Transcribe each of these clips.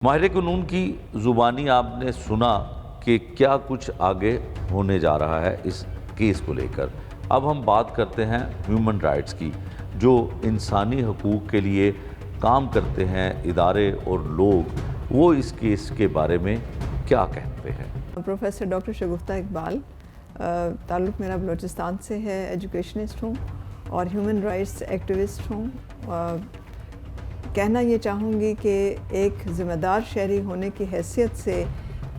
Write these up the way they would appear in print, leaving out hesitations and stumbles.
ماہر قانون کی زبانی آپ نے سنا کہ کیا کچھ آگے ہونے جا رہا ہے اس کیس کو لے کر۔ اب ہم بات کرتے ہیں ہیومن رائٹس کی، جو انسانی حقوق کے لیے کام کرتے ہیں ادارے اور لوگ، وہ اس کیس کے بارے میں کیا کہتے ہیں۔ پروفیسر ڈاکٹر شگفتہ اقبال، تعلق میرا بلوچستان سے ہے، ایجوکیشنسٹ ہوں اور ہیومن رائٹس ایکٹیوسٹ ہوں۔ کہنا یہ چاہوں گی کہ ایک ذمہ دار شہری ہونے کی حیثیت سے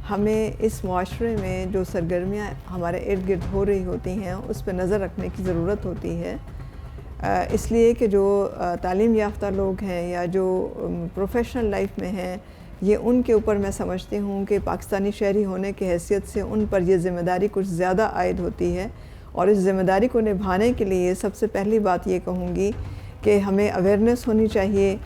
ہمیں اس معاشرے میں جو سرگرمیاں ہمارے ارد گرد ہو رہی ہوتی ہیں اس پہ نظر رکھنے کی ضرورت ہوتی ہے، اس لیے کہ جو تعلیم یافتہ لوگ ہیں یا جو پروفیشنل لائف میں ہیں، یہ ان کے اوپر میں سمجھتی ہوں کہ پاکستانی شہری ہونے کی حیثیت سے ان پر یہ ذمہ داری کچھ زیادہ عائد ہوتی ہے، اور اس ذمہ داری کو نبھانے کے لیے سب سے پہلی بات یہ کہوں گی کہ ہمیں اویئرنیس ہونی چاہیے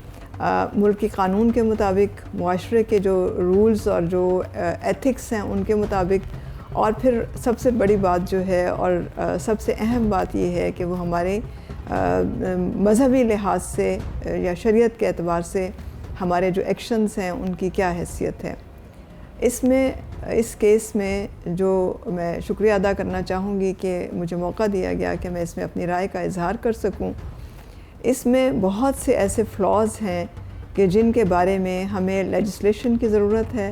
ملکی قانون کے مطابق، معاشرے کے جو رولز اور جو ایتھکس ہیں ان کے مطابق، اور پھر سب سے بڑی بات جو ہے اور سب سے اہم بات یہ ہے کہ وہ ہمارے مذہبی لحاظ سے یا شریعت کے اعتبار سے ہمارے جو ایکشنز ہیں ان کی کیا حیثیت ہے۔ اس کیس میں جو میں شکریہ ادا کرنا چاہوں گی کہ مجھے موقع دیا گیا کہ میں اس میں اپنی رائے کا اظہار کر سکوں۔ اس میں بہت سے ایسے فلاز ہیں کہ جن کے بارے میں ہمیں لیجسلیشن کی ضرورت ہے۔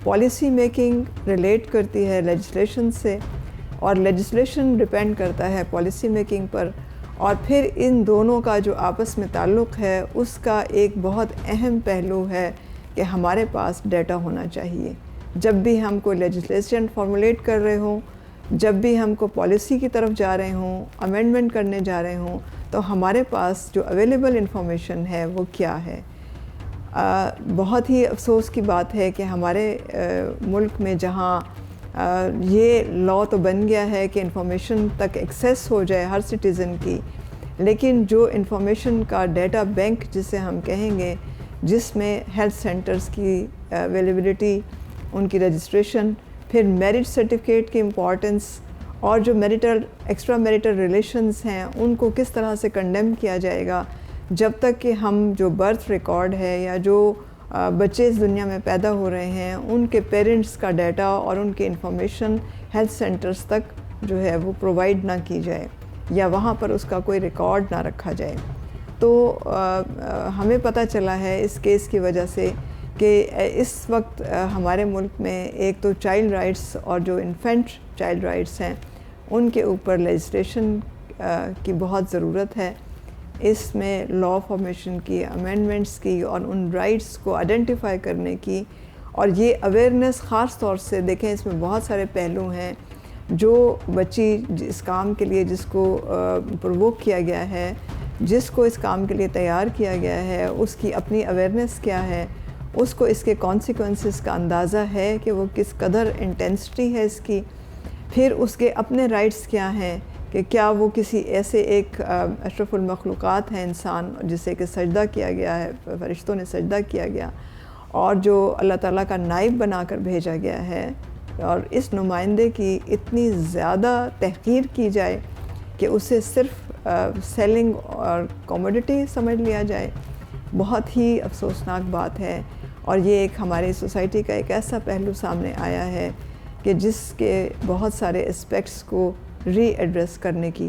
پالیسی میکنگ ریلیٹ کرتی ہے لیجسلیشن سے، اور لیجسلیشن ڈیپینڈ کرتا ہے پالیسی میکنگ پر، اور پھر ان دونوں کا جو آپس میں تعلق ہے اس کا ایک بہت اہم پہلو ہے کہ ہمارے پاس ڈیٹا ہونا چاہیے۔ جب بھی ہم کوئی لیجسلیشن فارمولیٹ کر رہے ہوں، جب بھی ہم کو پالیسی کی طرف جا رہے ہوں، امینڈمنٹ کرنے جا رہے ہوں، تو ہمارے پاس جو اویلیبل انفارمیشن ہے وہ کیا ہے۔ بہت ہی افسوس کی بات ہے کہ ہمارے ملک میں جہاں یہ لا تو بن گیا ہے کہ انفارمیشن تک ایکسیس ہو جائے ہر سٹیزن کی، لیکن جو انفارمیشن کا ڈیٹا بینک جسے ہم کہیں گے، جس میں ہیلتھ سینٹرز کی اویلیبلٹی، ان کی رجسٹریشن، پھر میرج سرٹیفکیٹ کی امپورٹنس، اور جو ایکسٹرا میریٹل ریلیشنز ہیں ان کو کس طرح سے کنڈیم کیا جائے گا، جب تک کہ ہم جو برتھ ریکارڈ ہے یا جو بچے اس دنیا میں پیدا ہو رہے ہیں ان کے پیرنٹس کا ڈیٹا اور ان کی انفارمیشن ہیلتھ سینٹرز تک جو ہے وہ پرووائڈ نہ کی جائے، یا وہاں پر اس کا کوئی ریکارڈ نہ رکھا جائے۔ تو ہمیں پتہ چلا ہے اس کیس کی وجہ سے کہ اس وقت ہمارے ملک میں ایک تو چائلڈ رائٹس اور جو انفینٹ چائلڈ رائٹس ہیں ان کے اوپر لیجسلیشن کی بہت ضرورت ہے۔ اس میں لا فارمیشن کی، امینڈمنٹس کی، اور ان رائٹس کو آئیڈینٹیفائی کرنے کی، اور یہ اویئرنیس خاص طور سے دیکھیں، اس میں بہت سارے پہلو ہیں۔ جو بچی اس کام کے لیے جس کو پرووک کیا گیا ہے، جس کو اس کام کے لیے تیار کیا گیا ہے، اس کی اپنی اویئرنیس کیا ہے، اس کو اس کے کانسیکوینسز کا اندازہ ہے کہ وہ کس قدر انٹینسٹی ہے اس کی، پھر اس کے اپنے رائٹس کیا ہیں، کہ کیا وہ کسی ایسے ایک اشرف المخلوقات ہے انسان جسے کہ سجدہ کیا گیا ہے، فرشتوں نے سجدہ کیا گیا، اور جو اللہ تعالیٰ کا نائب بنا کر بھیجا گیا ہے، اور اس نمائندے کی اتنی زیادہ تحقیر کی جائے کہ اسے صرف سیلنگ اور کوموڈٹی سمجھ لیا جائے، بہت ہی افسوسناک بات ہے۔ اور یہ ایک ہماری سوسائٹی کا ایک ایسا پہلو سامنے آیا ہے کہ جس کے بہت سارے اسپیکٹس کو ری ایڈریس کرنے کی